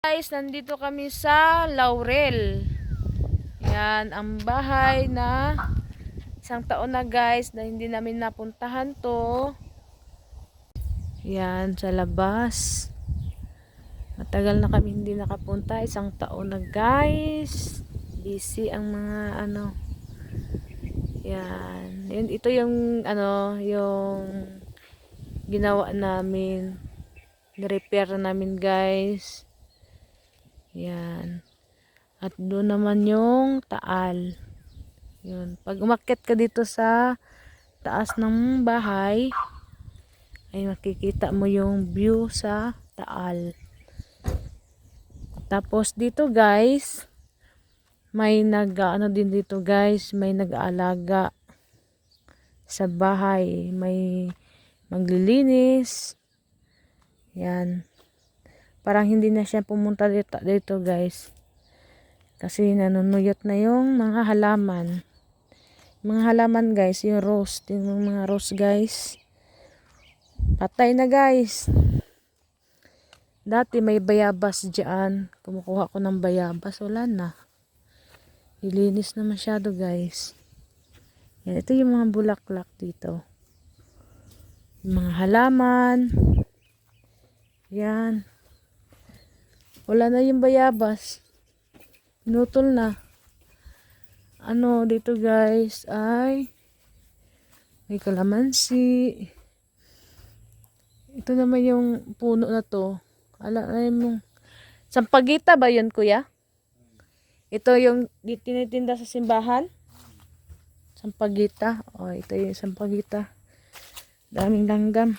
Guys, nandito kami sa Laurel. Yan, ang bahay na isang taon na guys na hindi namin napuntahan to. Yan, sa labas. Matagal na kami hindi nakapunta. Isang taon na guys. Busy ang mga Yan. Yan, ito yung yung ginawa namin. Ni-repair namin guys. Yan. At doon naman yung Taal. Yun. Pag umakyat ka dito sa taas ng bahay, ay makikita mo yung view sa Taal. Tapos dito guys, may din dito guys, may nag-aalaga sa bahay. May maglilinis. Yan. Parang hindi na siya pumunta dito guys. Kasi nanunuyot na yung mga halaman. Mga halaman guys, yung rose. Yung mga rose guys. Patay na guys. Dati may bayabas dyan. Kumukuha ko ng bayabas. Wala na. Ilinis na masyado guys. Yan, ito yung mga bulaklak dito. Yung mga halaman. Yan. Wala na yung bayabas. Pinutol na. Dito guys ay may kalamansi. Ito naman yung puno na to. Alam mo, sampagita ba yun kuya? Ito yung tinitinda sa simbahan? Sampagita. Oh, ito yung sampagita. Daming langgam.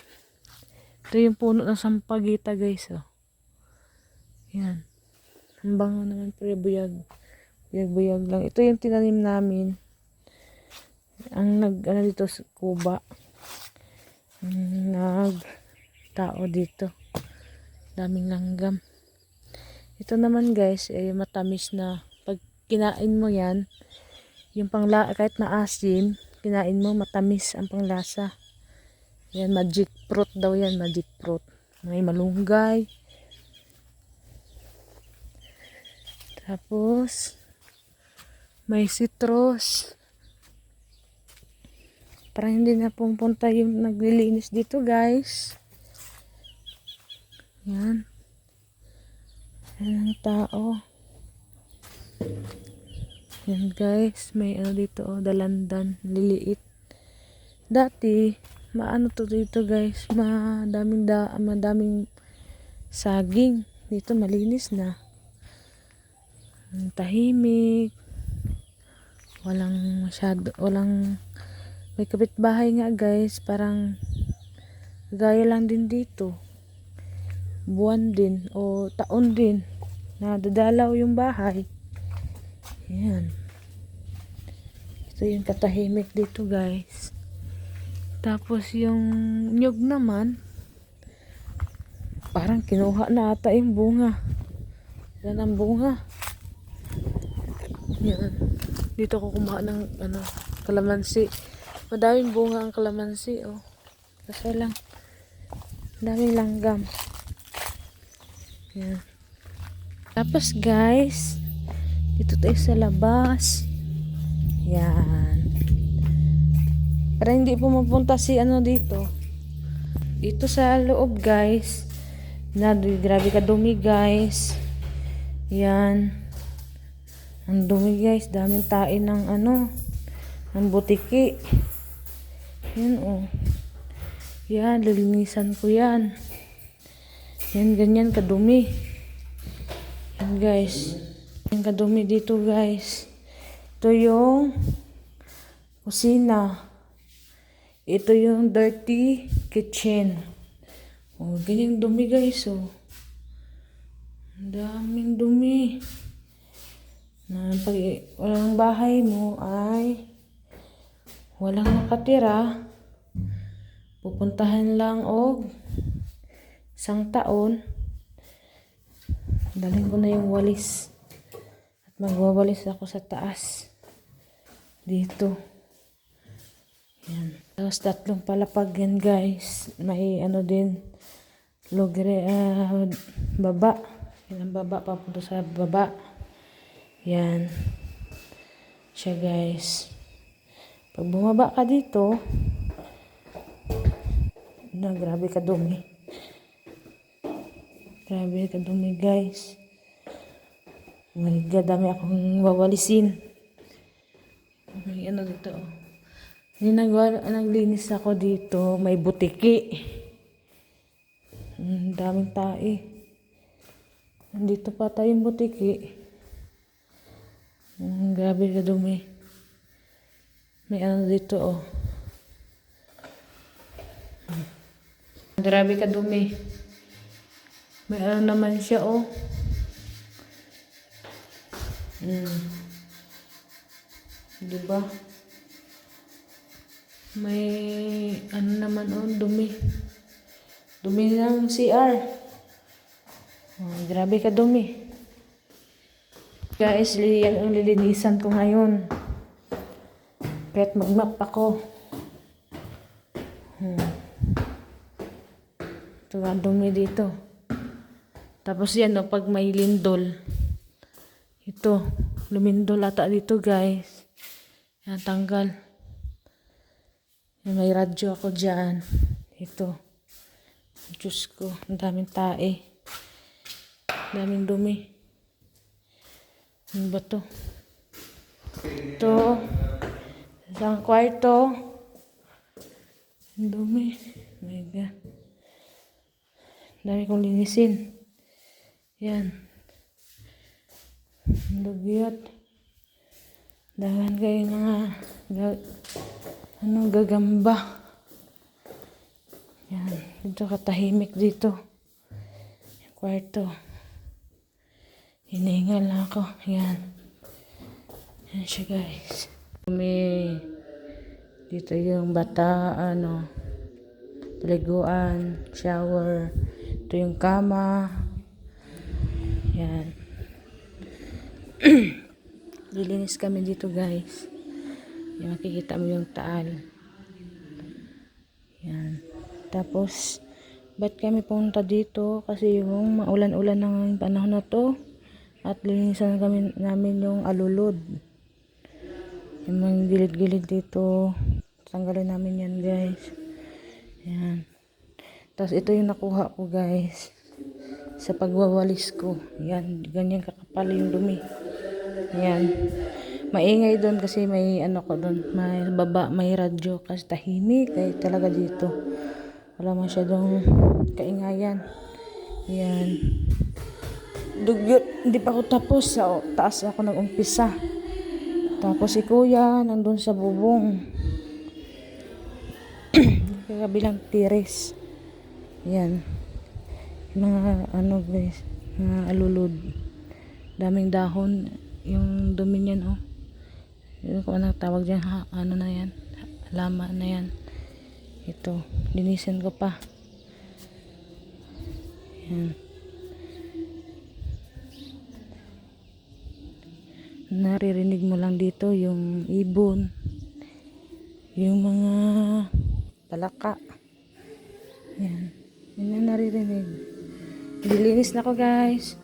Ito yung puno ng sampagita guys. Oh. Yan. Ang bango naman pero buyag. Buyag lang. Ito yung tinanim namin. Ang dito sa kuba. Tao dito. Daming langgam. Ito naman guys, matamis na. Pag kinain mo yan, yung kahit maasim, kinain mo, matamis ang panglasa. Yan, magic fruit daw yan, magic fruit. May malunggay. Tapos, may citrus. Parang hindi na pupunta yung naglilinis dito guys. Yan. Yan ang tao. Yan guys. May dito dalandan. Liliit. Dati, to dito guys. Madaming saging. Dito malinis na. Tahimik. Walang may kapitbahay nga guys, parang gaya lang din dito. Buwan din o taon din na dadalaw yung bahay. Yan. Ito yung katahimik dito guys. Tapos yung nyug naman, parang kinuha na ata yung bunga. Yan ang bunga. Yan. Dito ko kumuha ng kalamansi. Madaming bunga ang kalamansi, oh. Kasi lang daming langgam. Yan. Tapos guys, dito tayo sa labas. Yan. Para hindi pumupunta si dito. Dito sa loob guys. Grabe ka dumi guys. Yan. Ang dumi guys, daming tain ng ng butiki. Yan oh. Yan, lilinisan ko yan. Yan, ganyan kadumi. Yan guys. Yan kadumi dito guys. Ito yung kusina. Ito yung dirty kitchen. Oh, ganyan dumi guys oh. Ang daming dumi. Pag walang bahay mo ay walang nakatira, pupuntahan lang isang taon, dalhin ko na yung walis at magwawalis ako sa taas dito. Yan. Tapos 3 palapag yan guys. May din logre baba. Yan ang baba, papunta sa baba. Yan. Siya guys. Pag bumaba ka dito, na grabe ka dumi. Grabe ka dumi guys. Oh my God, dami akong wawalisin. May ano dito. Naglinis ako dito. May butiki. Daming tae. Nandito pa tayong butiki. Grabe ka dumi. May ano dito oh. Grabe ka dumi. May ano naman siya oh. Diba? May ano naman oh, dumi. Dumi ng CR. Oh, grabe ka dumi. Guys, yan ang lilinisan ko ngayon. Kahit mag-map ako. Ito ang dumi dito. Tapos yan oh, pag may lindol. Ito, lumindol ata dito guys. Yan, tanggal. May radyo ako dyan. Ito. Diyos ko, ang daming tae. Daming dumi. Ano ba to? Ito. Isang kwarto. Ang dumi. Oh my God. Dami kong linisin. Yan. Ang dugyot. Dahan kayo mga gagamba. Yan. Dito katahimik dito. Yung kwarto. Hiningal na ako. Yan. Yan siya guys. Dito yung bata, paliguan, shower. Ito yung kama. Yan. Lilinis kami dito guys. Yan, makikita mo yung taal. Yan. Tapos, ba't kami punta dito? Kasi yung maulan-ulan ng panahon na to. At linisan kami namin yung alulod. Yung mga gilid-gilid dito. Tanggalin namin yan guys. Yan. Tapos ito yung nakuha ko guys. Sa pagwawalis ko. Yan. Ganyan kakapal yung dumi. Yan. Maingay doon kasi may ano ko doon. May baba, may radyo. Kasi tahimik. Kaya talaga dito. Wala masyadong kaingayan. Yan. Dugyot. Hindi pa ako tapos. Sa taas ako nag-umpisa. Tapos si kuya nandun sa bubong. Kabilang tiris. Yan. Mga ano guys. Mga alulod. Daming dahon. Yung dumi niyan oh. Yung kung anong tawag dyan. Ano na yan. Lama na yan. Ito. Linisin ko pa. Yan. Naririnig mo lang dito yung ibon, yung mga palaka. Yan. Yan na naririnig. Nilinis na ko guys.